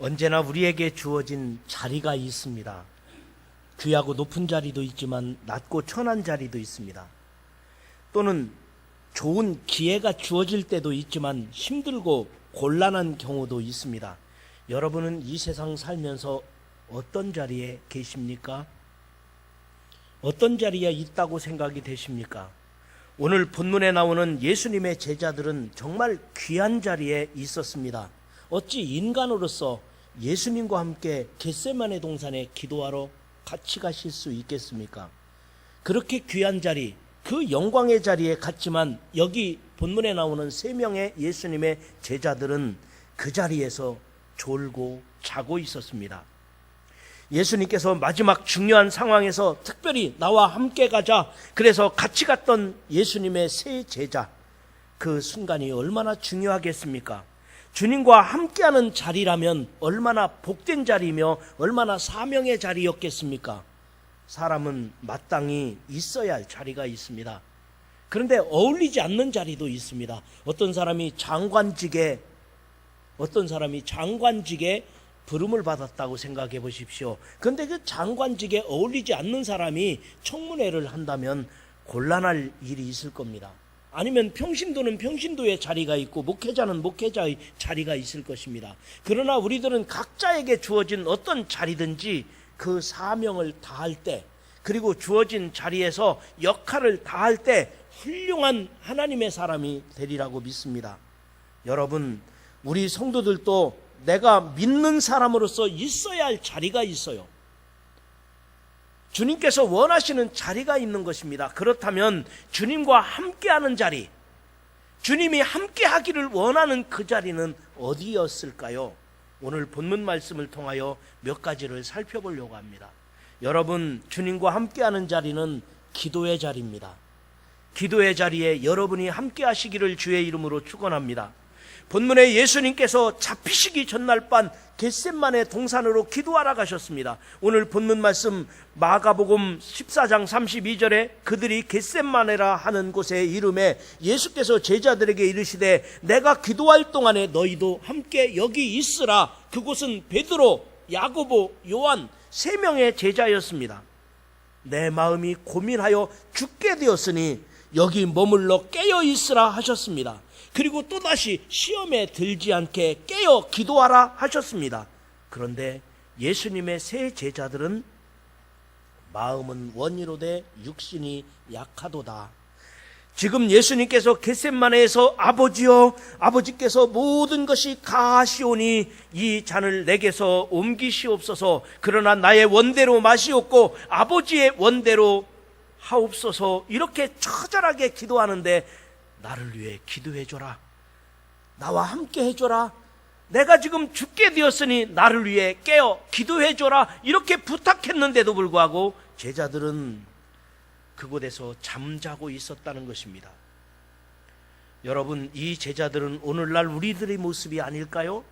언제나 우리에게 주어진 자리가 있습니다. 귀하고 높은 자리도 있지만 낮고 천한 자리도 있습니다. 또는 좋은 기회가 주어질 때도 있지만 힘들고 곤란한 경우도 있습니다. 여러분은 이 세상 살면서 어떤 자리에 계십니까? 어떤 자리에 있다고 생각이 되십니까? 오늘 본문에 나오는 예수님의 제자들은 정말 귀한 자리에 있었습니다. 어찌 인간으로서 예수님과 함께 겟세마네 동산에 기도하러 같이 가실 수 있겠습니까? 그렇게 귀한 자리, 그 영광의 자리에 갔지만 여기 본문에 나오는 3명의 예수님의 제자들은 그 자리에서 졸고 자고 있었습니다. 예수님께서 마지막 중요한 상황에서 특별히 나와 함께 가자, 그래서 같이 갔던 예수님의 3 제자, 그 순간이 얼마나 중요하겠습니까? 주님과 함께하는 자리라면 얼마나 복된 자리이며 얼마나 사명의 자리였겠습니까? 사람은 마땅히 있어야 할 자리가 있습니다. 그런데 어울리지 않는 자리도 있습니다. 어떤 사람이 장관직에 부름을 받았다고 생각해 보십시오. 그런데 그 장관직에 어울리지 않는 사람이 청문회를 한다면 곤란할 일이 있을 겁니다. 아니면 평신도는 평신도의 자리가 있고 목회자는 목회자의 자리가 있을 것입니다. 그러나 우리들은 각자에게 주어진 어떤 자리든지 그 사명을 다할 때, 그리고 주어진 자리에서 역할을 다할 때 훌륭한 하나님의 사람이 되리라고 믿습니다. 여러분, 우리 성도들도 내가 믿는 사람으로서 있어야 할 자리가 있어요. 주님께서 원하시는 자리가 있는 것입니다. 그렇다면 주님과 함께하는 자리, 주님이 함께하기를 원하는 그 자리는 어디였을까요? 오늘 본문 말씀을 통하여 몇 가지를 살펴보려고 합니다. 여러분, 주님과 함께하는 자리는 기도의 자리입니다. 기도의 자리에 여러분이 함께하시기를 주의 이름으로 축원합니다. 본문에 예수님께서 잡히시기 전날 밤 겟세마네 동산으로 기도하러 가셨습니다. 오늘 본문 말씀 마가복음 14장 32절에 그들이 겟세마네라 하는 곳에 이름에 예수께서 제자들에게 이르시되 내가 기도할 동안에 너희도 함께 여기 있으라. 그곳은 베드로, 야고보, 요한 3명의 제자였습니다. 내 마음이 고민하여 죽게 되었으니 여기 머물러 깨어 있으라 하셨습니다. 그리고 또다시 시험에 들지 않게 깨어 기도하라 하셨습니다. 그런데 예수님의 3 제자들은 마음은 원이로되 육신이 약하도다. 지금 예수님께서 겟세마네에서 아버지여, 아버지께서 모든 것이 가하시오니 이 잔을 내게서 옮기시옵소서. 그러나 나의 원대로 마시옵고 아버지의 원대로 하옵소서. 이렇게 처절하게 기도하는데 나를 위해 기도해줘라. 나와 함께 해줘라. 내가 지금 죽게 되었으니 나를 위해 깨어 기도해줘라. 이렇게 부탁했는데도 불구하고 제자들은 그곳에서 잠자고 있었다는 것입니다. 여러분, 이 제자들은 오늘날 우리들의 모습이 아닐까요?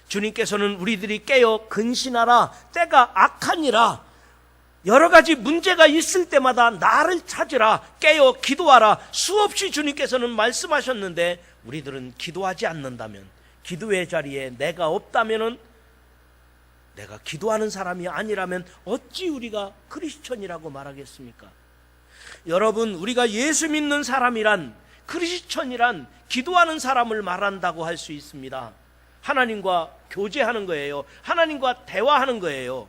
주님께서는 우리들이 깨어 근신하라. 때가 악하니라. 여러 가지 문제가 있을 때마다 나를 찾으라, 깨어 기도하라. 수없이 주님께서는 말씀하셨는데 우리들은 기도하지 않는다면, 기도의 자리에 내가 없다면, 내가 기도하는 사람이 아니라면 어찌 우리가 크리스천이라고 말하겠습니까? 여러분, 우리가 예수 믿는 사람이란, 크리스천이란 기도하는 사람을 말한다고 할 수 있습니다. 하나님과 교제하는 거예요. 하나님과 대화하는 거예요.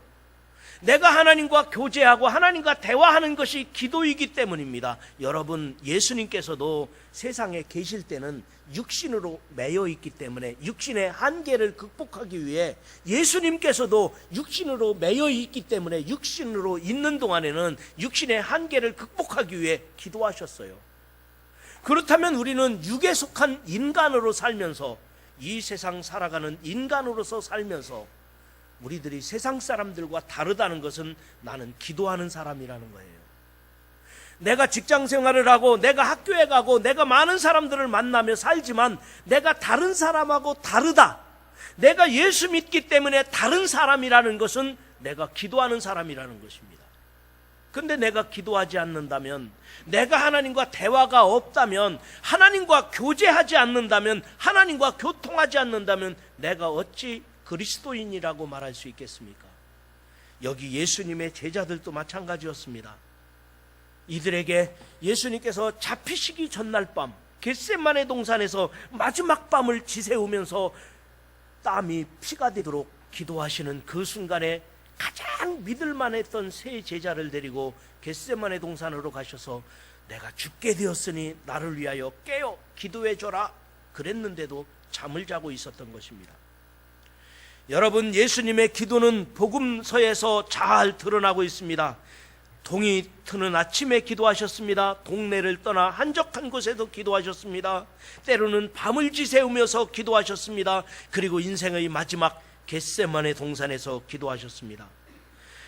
내가 하나님과 교제하고 하나님과 대화하는 것이 기도이기 때문입니다. 여러분, 예수님께서도 세상에 계실 때는 육신으로 매여 있기 때문에 육신의 한계를 극복하기 위해, 예수님께서도 육신으로 매여 있기 때문에 육신으로 있는 동안에는 육신의 한계를 극복하기 위해 기도하셨어요. 그렇다면 우리는 육에 속한 인간으로 살면서, 이 세상 살아가는 인간으로서 살면서 우리들이 세상 사람들과 다르다는 것은 나는 기도하는 사람이라는 거예요. 내가 직장 생활을 하고 내가 학교에 가고 내가 많은 사람들을 만나며 살지만 내가 다른 사람하고 다르다. 내가 예수 믿기 때문에 다른 사람이라는 것은 내가 기도하는 사람이라는 것입니다. 근데 내가 기도하지 않는다면, 내가 하나님과 대화가 없다면, 하나님과 교제하지 않는다면, 하나님과 교통하지 않는다면 내가 어찌 그리스도인이라고 말할 수 있겠습니까? 여기 예수님의 제자들도 마찬가지였습니다. 이들에게 예수님께서 잡히시기 전날 밤 겟세마네 동산에서 마지막 밤을 지새우면서 땀이 피가 되도록 기도하시는 그 순간에 가장 믿을만했던 세 제자를 데리고 겟세마네 동산으로 가셔서 내가 죽게 되었으니 나를 위하여 깨어 기도해줘라 그랬는데도 잠을 자고 있었던 것입니다. 여러분, 예수님의 기도는 복음서에서 잘 드러나고 있습니다. 동이 트는 아침에 기도하셨습니다. 동네를 떠나 한적한 곳에도 기도하셨습니다. 때로는 밤을 지새우면서 기도하셨습니다. 그리고 인생의 마지막 겟세마네 동산에서 기도하셨습니다.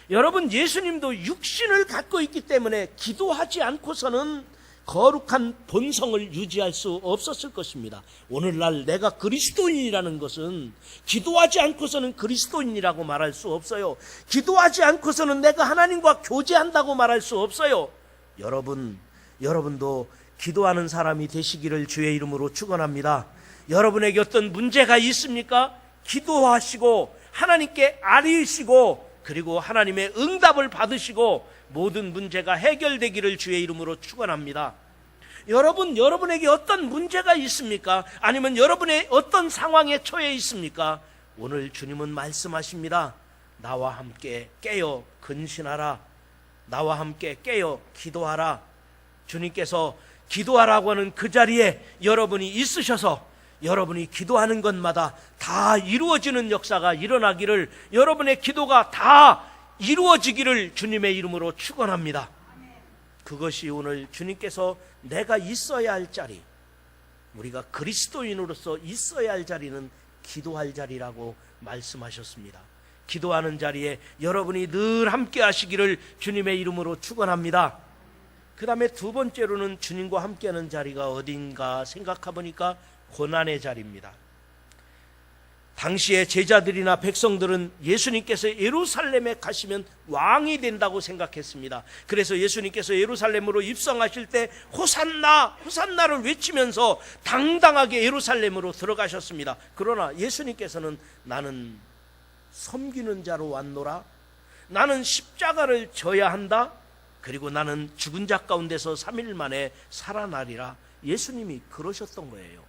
여러분, 예수님도 육신을 갖고 있기 때문에 기도하지 않고서는 거룩한 본성을 유지할 수 없었을 것입니다. 오늘날 내가 그리스도인이라는 것은 기도하지 않고서는 그리스도인이라고 말할 수 없어요. 기도하지 않고서는 내가 하나님과 교제한다고 말할 수 없어요. 여러분도 기도하는 사람이 되시기를 주의 이름으로 축원합니다. 여러분에게 어떤 문제가 있습니까? 기도하시고 하나님께 아뢰시고 그리고 하나님의 응답을 받으시고 모든 문제가 해결되기를 주의 이름으로 축원합니다. 여러분에게 어떤 문제가 있습니까? 아니면 여러분의 어떤 상황에 처해 있습니까? 오늘 주님은 말씀하십니다. 나와 함께 깨어 근신하라. 나와 함께 깨어 기도하라. 주님께서 기도하라고 하는 그 자리에 여러분이 있으셔서 여러분이 기도하는 것마다 다 이루어지는 역사가 일어나기를, 여러분의 기도가 다 이루어지기를 주님의 이름으로 축원합니다. 그것이 오늘 주님께서 내가 있어야 할 자리, 우리가 그리스도인으로서 있어야 할 자리는 기도할 자리라고 말씀하셨습니다. 기도하는 자리에 여러분이 늘 함께 하시기를 주님의 이름으로 축원합니다. 그 다음에 두 번째로는 주님과 함께하는 자리가 어딘가 생각해보니까 고난의 자리입니다. 당시의 제자들이나 백성들은 예수님께서 예루살렘에 가시면 왕이 된다고 생각했습니다. 그래서 예수님께서 예루살렘으로 입성하실 때 호산나, 호산나를 외치면서 당당하게 예루살렘으로 들어가셨습니다. 그러나 예수님께서는 나는 섬기는 자로 왔노라, 나는 십자가를 져야 한다, 그리고 나는 죽은 자 가운데서 3일 만에 살아나리라, 예수님이 그러셨던 거예요.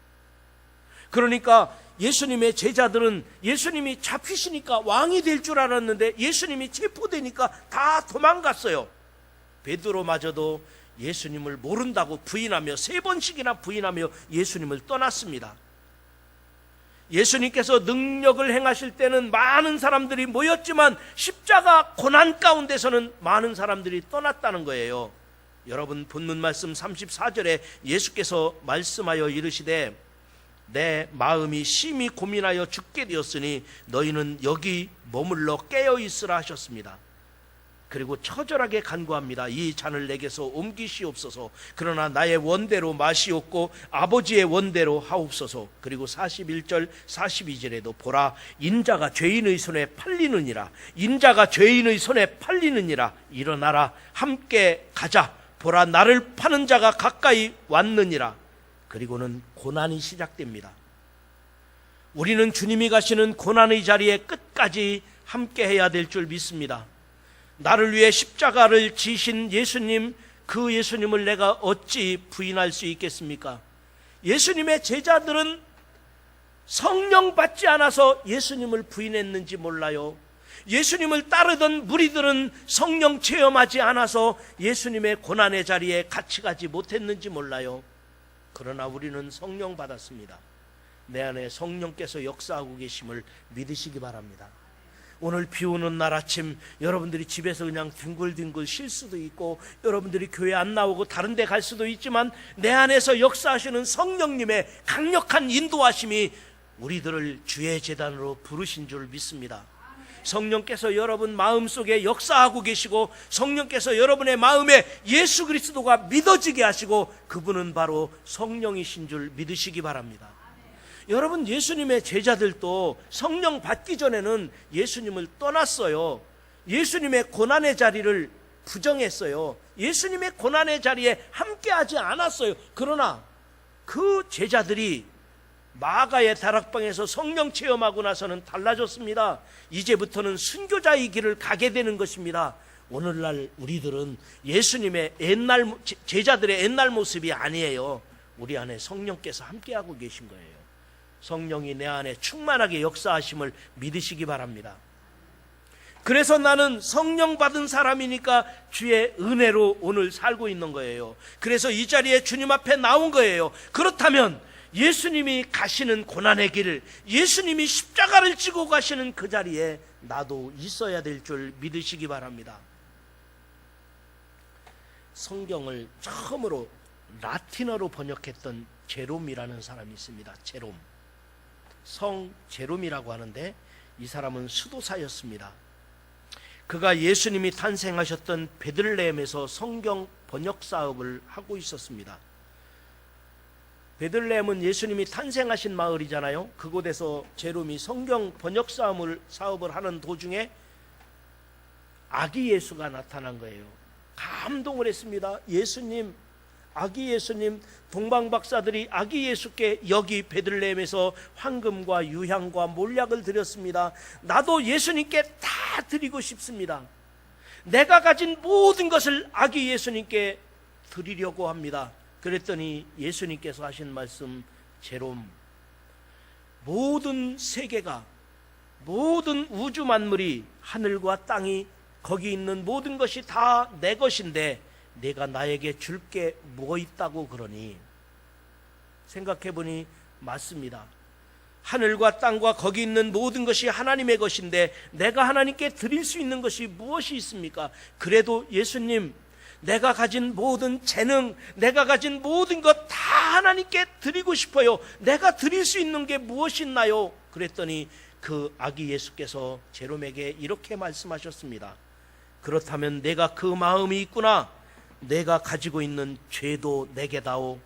그러니까 예수님의 제자들은 예수님이 잡히시니까 왕이 될 줄 알았는데 예수님이 체포되니까 다 도망갔어요. 베드로마저도 예수님을 모른다고 부인하며 3번씩이나 부인하며 예수님을 떠났습니다. 예수님께서 능력을 행하실 때는 많은 사람들이 모였지만 십자가 고난 가운데서는 많은 사람들이 떠났다는 거예요. 여러분, 본문 말씀 34절에 예수께서 말씀하여 이르시되 내 마음이 심히 고민하여 죽게 되었으니 너희는 여기 머물러 깨어있으라 하셨습니다. 그리고 처절하게 간구합니다. 이 잔을 내게서 옮기시옵소서. 그러나 나의 원대로 마시옵고 아버지의 원대로 하옵소서. 그리고 41절 42절에도 보라, 인자가 죄인의 손에 팔리느니라, 인자가 죄인의 손에 팔리느니라, 일어나라, 함께 가자. 보라, 나를 파는 자가 가까이 왔느니라. 그리고는 고난이 시작됩니다. 우리는 주님이 가시는 고난의 자리에 끝까지 함께 해야 될 줄 믿습니다. 나를 위해 십자가를 지신 예수님, 그 예수님을 내가 어찌 부인할 수 있겠습니까? 예수님의 제자들은 성령 받지 않아서 예수님을 부인했는지 몰라요. 예수님을 따르던 무리들은 성령 체험하지 않아서 예수님의 고난의 자리에 같이 가지 못했는지 몰라요. 그러나 우리는 성령 받았습니다. 내 안에 성령께서 역사하고 계심을 믿으시기 바랍니다. 오늘 비 오는 날 아침 여러분들이 집에서 그냥 뒹굴뒹굴 쉴 수도 있고, 여러분들이 교회 안 나오고 다른 데 갈 수도 있지만 내 안에서 역사하시는 성령님의 강력한 인도하심이 우리들을 주의 제단으로 부르신 줄 믿습니다. 성령께서 여러분 마음속에 역사하고 계시고, 성령께서 여러분의 마음에 예수 그리스도가 믿어지게 하시고, 그분은 바로 성령이신 줄 믿으시기 바랍니다. 여러분, 예수님의 제자들도 성령 받기 전에는 예수님을 떠났어요. 예수님의 고난의 자리를 부정했어요. 예수님의 고난의 자리에 함께하지 않았어요. 그러나 그 제자들이 마가의 다락방에서 성령 체험하고 나서는 달라졌습니다. 이제부터는 순교자의 길을 가게 되는 것입니다. 오늘날 우리들은 예수님의 옛날 제자들의 옛날 모습이 아니에요. 우리 안에 성령께서 함께하고 계신 거예요. 성령이 내 안에 충만하게 역사하심을 믿으시기 바랍니다. 그래서 나는 성령 받은 사람이니까 주의 은혜로 오늘 살고 있는 거예요. 그래서 이 자리에 주님 앞에 나온 거예요. 그렇다면 예수님이 가시는 고난의 길, 예수님이 십자가를 지고 가시는 그 자리에 나도 있어야 될 줄 믿으시기 바랍니다. 성경을 처음으로 라틴어로 번역했던 제롬이라는 사람이 있습니다. 제롬, 성 제롬이라고 하는데 이 사람은 수도사였습니다. 그가 예수님이 탄생하셨던 베들레헴에서 성경 번역 사업을 하고 있었습니다. 베들레헴은 예수님이 탄생하신 마을이잖아요. 그곳에서 제롬이 성경 번역 사업을 하는 도중에 아기 예수가 나타난 거예요. 감동을 했습니다. 예수님, 아기 예수님, 동방박사들이 아기 예수께 여기 베들레헴에서 황금과 유향과 몰약을 드렸습니다. 나도 예수님께 다 드리고 싶습니다. 내가 가진 모든 것을 아기 예수님께 드리려고 합니다. 그랬더니 예수님께서 하신 말씀, 제롬, 모든 세계가, 모든 우주 만물이, 하늘과 땅이, 거기 있는 모든 것이 다 내 것인데 내가 나에게 줄 게 뭐 있다고 그러니? 생각해보니 맞습니다. 하늘과 땅과 거기 있는 모든 것이 하나님의 것인데 내가 하나님께 드릴 수 있는 것이 무엇이 있습니까? 그래도 예수님, 내가 가진 모든 재능, 내가 가진 모든 것 다 하나님께 드리고 싶어요. 내가 드릴 수 있는 게 무엇이 있나요? 그랬더니 그 아기 예수께서 제롬에게 이렇게 말씀하셨습니다. 그렇다면 내가 그 마음이 있구나. 내가 가지고 있는 죄도 내게 다오.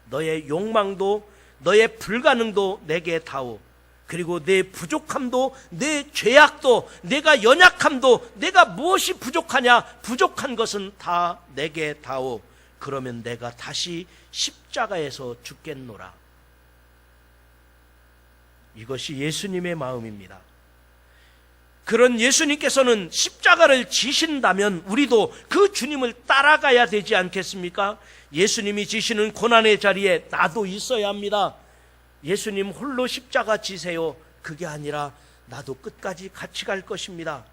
너의 욕망도 너의 불가능도 내게 다오. 그리고 내 부족함도 내 죄악도 내가 연약함도 내가 무엇이 부족하냐, 부족한 것은 다 내게 다오. 그러면 내가 다시 십자가에서 죽겠노라. 이것이 예수님의 마음입니다. 그런 예수님께서는 십자가를 지신다면 우리도 그 주님을 따라가야 되지 않겠습니까? 예수님이 지시는 고난의 자리에 나도 있어야 합니다. 예수님 홀로 십자가 지세요. 그게 아니라 나도 끝까지 같이 갈 것입니다.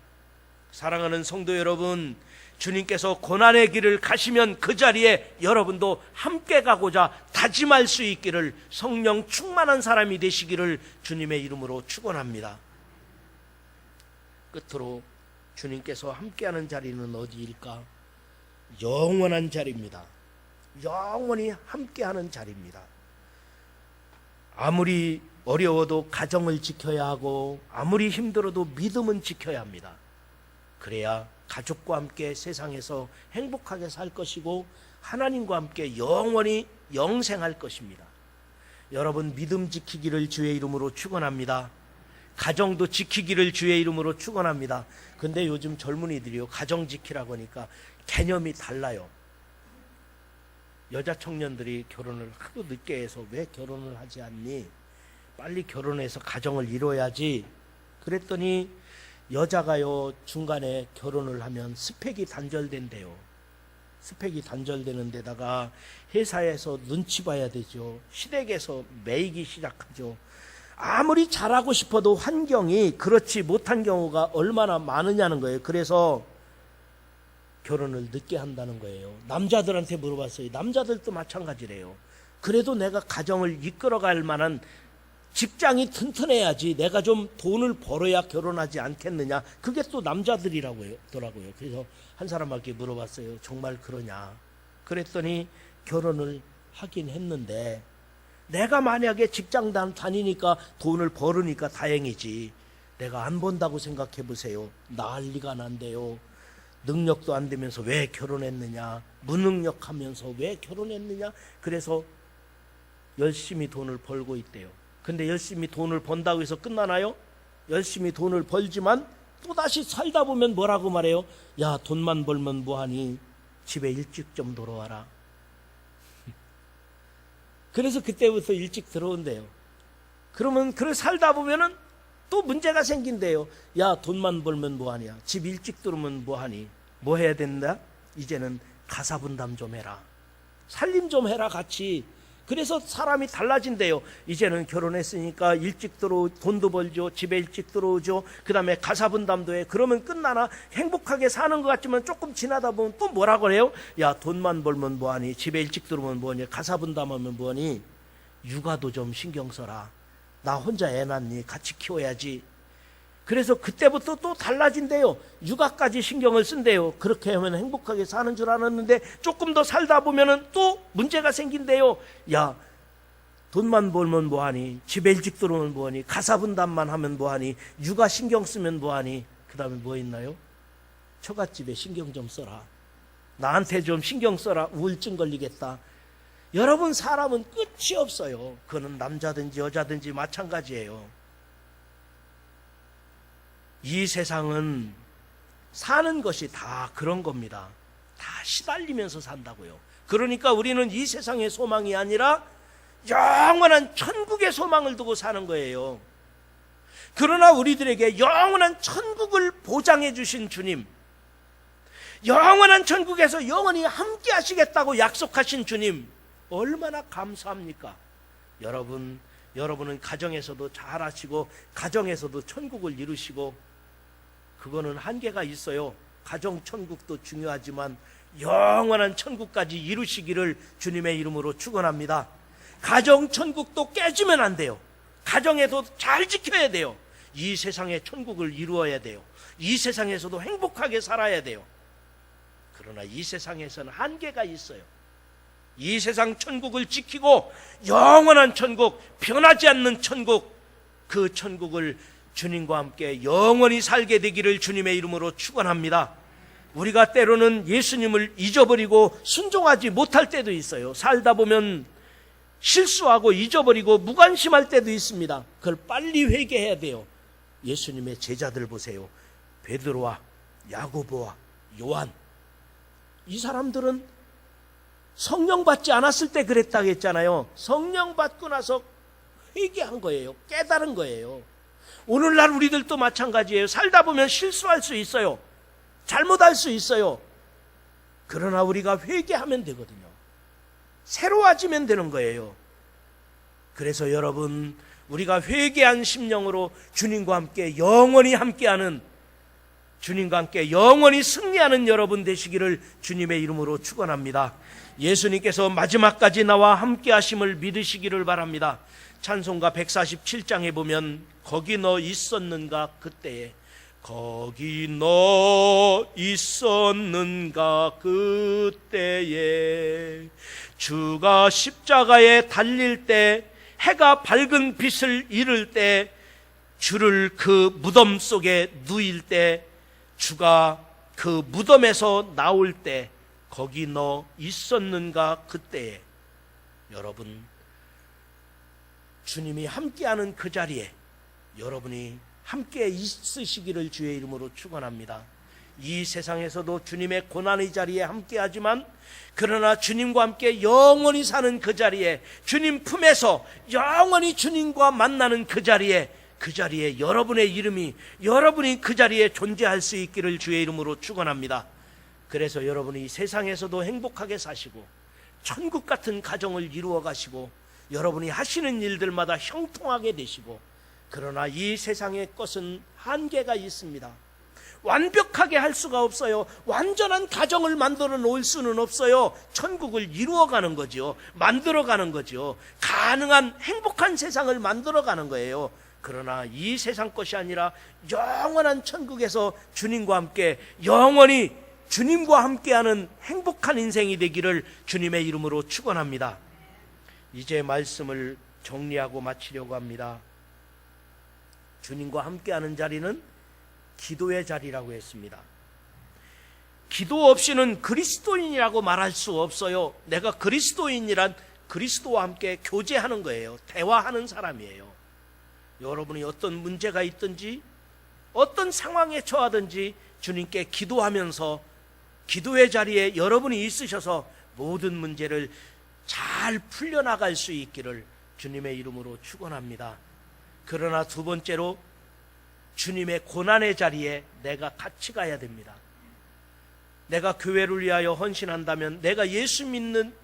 사랑하는 성도 여러분, 주님께서 고난의 길을 가시면 그 자리에 여러분도 함께 가고자 다짐할 수 있기를, 성령 충만한 사람이 되시기를 주님의 이름으로 축원합니다. 끝으로 주님께서 함께하는 자리는 어디일까? 영원한 자리입니다. 영원히 함께하는 자리입니다. 아무리 어려워도 가정을 지켜야 하고 아무리 힘들어도 믿음은 지켜야 합니다. 그래야 가족과 함께 세상에서 행복하게 살 것이고 하나님과 함께 영원히 영생할 것입니다. 여러분, 믿음 지키기를 주의 이름으로 축원합니다. 가정도 지키기를 주의 이름으로 축원합니다. 근데 요즘 젊은이들이요, 가정 지키라고 하니까 개념이 달라요. 여자 청년들이 결혼을 하도 늦게 해서 왜 결혼을 하지 않니? 빨리 결혼해서 가정을 이뤄야지. 그랬더니 여자가요, 중간에 결혼을 하면 스펙이 단절된대요. 스펙이 단절되는 데다가 회사에서 눈치 봐야 되죠. 시댁에서 매이기 시작하죠. 아무리 잘하고 싶어도 환경이 그렇지 못한 경우가 얼마나 많으냐는 거예요. 그래서 결혼을 늦게 한다는 거예요. 남자들한테 물어봤어요. 남자들도 마찬가지래요. 그래도 내가 가정을 이끌어갈 만한 직장이 튼튼해야지 내가 좀 돈을 벌어야 결혼하지 않겠느냐. 그게 또 남자들이라고 하더라고요. 그래서 한 사람에게 물어봤어요. 정말 그러냐. 그랬더니 결혼을 하긴 했는데 내가 만약에 직장 다니니까 돈을 벌으니까 다행이지, 내가 안 번다고 생각해 보세요. 난리가 난대요. 능력도 안 되면서 왜 결혼했느냐, 무능력하면서 왜 결혼했느냐. 그래서 열심히 돈을 벌고 있대요. 근데 열심히 돈을 번다고 해서 끝나나요? 열심히 돈을 벌지만 또다시 살다 보면 뭐라고 말해요? 야, 돈만 벌면 뭐하니? 집에 일찍 좀 들어와라. 그래서 그때부터 일찍 들어온대요. 그러면 그래 살다 보면은 또 문제가 생긴대요. 야, 돈만 벌면 뭐하냐? 집 일찍 들어오면 뭐하니? 뭐 해야 된다? 이제는 가사분담 좀 해라. 살림 좀 해라 같이. 그래서 사람이 달라진대요. 이제는 결혼했으니까 일찍 돈도 벌죠. 집에 일찍 들어오죠. 그 다음에 가사분담도 해. 그러면 끝나나? 행복하게 사는 것 같지만 조금 지나다 보면 또 뭐라 그래요? 야, 돈만 벌면 뭐하니? 집에 일찍 들어오면 뭐하니? 가사분담하면 뭐하니? 육아도 좀 신경 써라. 나 혼자 애 낳니? 같이 키워야지. 그래서 그때부터 또 달라진대요. 육아까지 신경을 쓴대요. 그렇게 하면 행복하게 사는 줄 알았는데 조금 더 살다 보면은 또 문제가 생긴대요. 야, 돈만 벌면 뭐하니? 집에 일찍 들어오면 뭐하니? 가사분담만 하면 뭐하니? 육아 신경 쓰면 뭐하니? 그 다음에 뭐 있나요? 처갓집에 신경 좀 써라. 나한테 좀 신경 써라. 우울증 걸리겠다. 여러분, 사람은 끝이 없어요. 그거는 남자든지 여자든지 마찬가지예요. 이 세상은 사는 것이 다 그런 겁니다. 다 시달리면서 산다고요. 그러니까 우리는 이 세상의 소망이 아니라 영원한 천국의 소망을 두고 사는 거예요. 그러나 우리들에게 영원한 천국을 보장해 주신 주님, 영원한 천국에서 영원히 함께 하시겠다고 약속하신 주님, 얼마나 감사합니까? 여러분은 가정에서도 잘하시고 가정에서도 천국을 이루시고, 그거는 한계가 있어요. 가정 천국도 중요하지만 영원한 천국까지 이루시기를 주님의 이름으로 축원합니다. 가정 천국도 깨지면 안 돼요. 가정에도 잘 지켜야 돼요. 이 세상의 천국을 이루어야 돼요. 이 세상에서도 행복하게 살아야 돼요. 그러나 이 세상에서는 한계가 있어요. 이 세상 천국을 지키고 영원한 천국, 변하지 않는 천국, 그 천국을 주님과 함께 영원히 살게 되기를 주님의 이름으로 축원합니다. 우리가 때로는 예수님을 잊어버리고 순종하지 못할 때도 있어요. 살다 보면 실수하고 잊어버리고 무관심할 때도 있습니다. 그걸 빨리 회개해야 돼요. 예수님의 제자들 보세요. 베드로와 야고보와 요한, 이 사람들은 성령 받지 않았을 때 그랬다고 했잖아요. 성령 받고 나서 회개한 거예요. 깨달은 거예요. 오늘날 우리들도 마찬가지예요. 살다 보면 실수할 수 있어요. 잘못할 수 있어요. 그러나 우리가 회개하면 되거든요. 새로워지면 되는 거예요. 그래서 여러분, 우리가 회개한 심령으로 주님과 함께 영원히 함께하는, 주님과 함께 영원히 승리하는 여러분 되시기를 주님의 이름으로 축원합니다. 예수님께서 마지막까지 나와 함께 하심을 믿으시기를 바랍니다. 찬송가 147장에 보면 거기 너 있었는가 그때에, 거기 너 있었는가 그때에, 주가 십자가에 달릴 때, 해가 밝은 빛을 잃을 때, 주를 그 무덤 속에 누일 때, 주가 그 무덤에서 나올 때, 거기 너 있었는가 그때에. 여러분, 주님이 함께하는 그 자리에 여러분이 함께 있으시기를 주의 이름으로 축원합니다. 이 세상에서도 주님의 고난의 자리에 함께하지만, 그러나 주님과 함께 영원히 사는 그 자리에, 주님 품에서 영원히 주님과 만나는 그 자리에 여러분의 이름이, 여러분이 그 자리에 존재할 수 있기를 주의 이름으로 축원합니다. 그래서 여러분이 세상에서도 행복하게 사시고 천국 같은 가정을 이루어 가시고, 여러분이 하시는 일들마다 형통하게 되시고, 그러나 이 세상의 것은 한계가 있습니다. 완벽하게 할 수가 없어요. 완전한 가정을 만들어 놓을 수는 없어요. 천국을 이루어가는 거죠. 만들어가는 거죠. 가능한 행복한 세상을 만들어가는 거예요. 그러나 이 세상 것이 아니라 영원한 천국에서 주님과 함께 영원히 주님과 함께하는 행복한 인생이 되기를 주님의 이름으로 축원합니다. 이제 말씀을 정리하고 마치려고 합니다. 주님과 함께하는 자리는 기도의 자리라고 했습니다. 기도 없이는 그리스도인이라고 말할 수 없어요. 내가 그리스도인이란 그리스도와 함께 교제하는 거예요. 대화하는 사람이에요. 여러분이 어떤 문제가 있든지 어떤 상황에 처하든지 주님께 기도하면서 기도의 자리에 여러분이 있으셔서 모든 문제를 잘 풀려나갈 수 있기를 주님의 이름으로 축원합니다. 그러나 두 번째로 주님의 고난의 자리에 내가 같이 가야 됩니다. 내가 교회를 위하여 헌신한다면, 내가 예수 믿는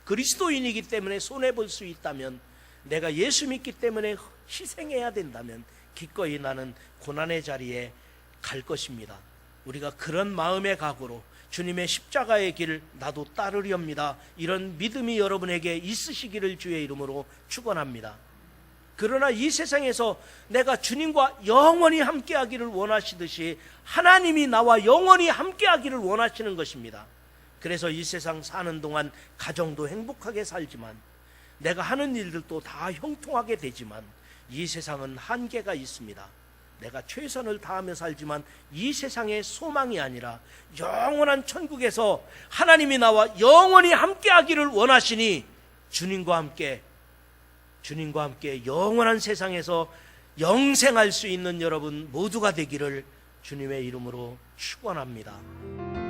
그리스도인이기 때문에 손해볼 수 있다면, 내가 예수 믿기 때문에 희생해야 된다면 기꺼이 나는 고난의 자리에 갈 것입니다. 우리가 그런 마음의 각오로 주님의 십자가의 길 나도 따르렵니다. 이런 믿음이 여러분에게 있으시기를 주의 이름으로 축원합니다. 그러나 이 세상에서 내가 주님과 영원히 함께하기를 원하시듯이 하나님이 나와 영원히 함께하기를 원하시는 것입니다. 그래서 이 세상 사는 동안 가정도 행복하게 살지만, 내가 하는 일들도 다 형통하게 되지만, 이 세상은 한계가 있습니다. 내가 최선을 다하며 살지만 이 세상의 소망이 아니라 영원한 천국에서 하나님이 나와 영원히 함께하기를 원하시니, 주님과 함께 영원한 세상에서 영생할 수 있는 여러분 모두가 되기를 주님의 이름으로 축원합니다.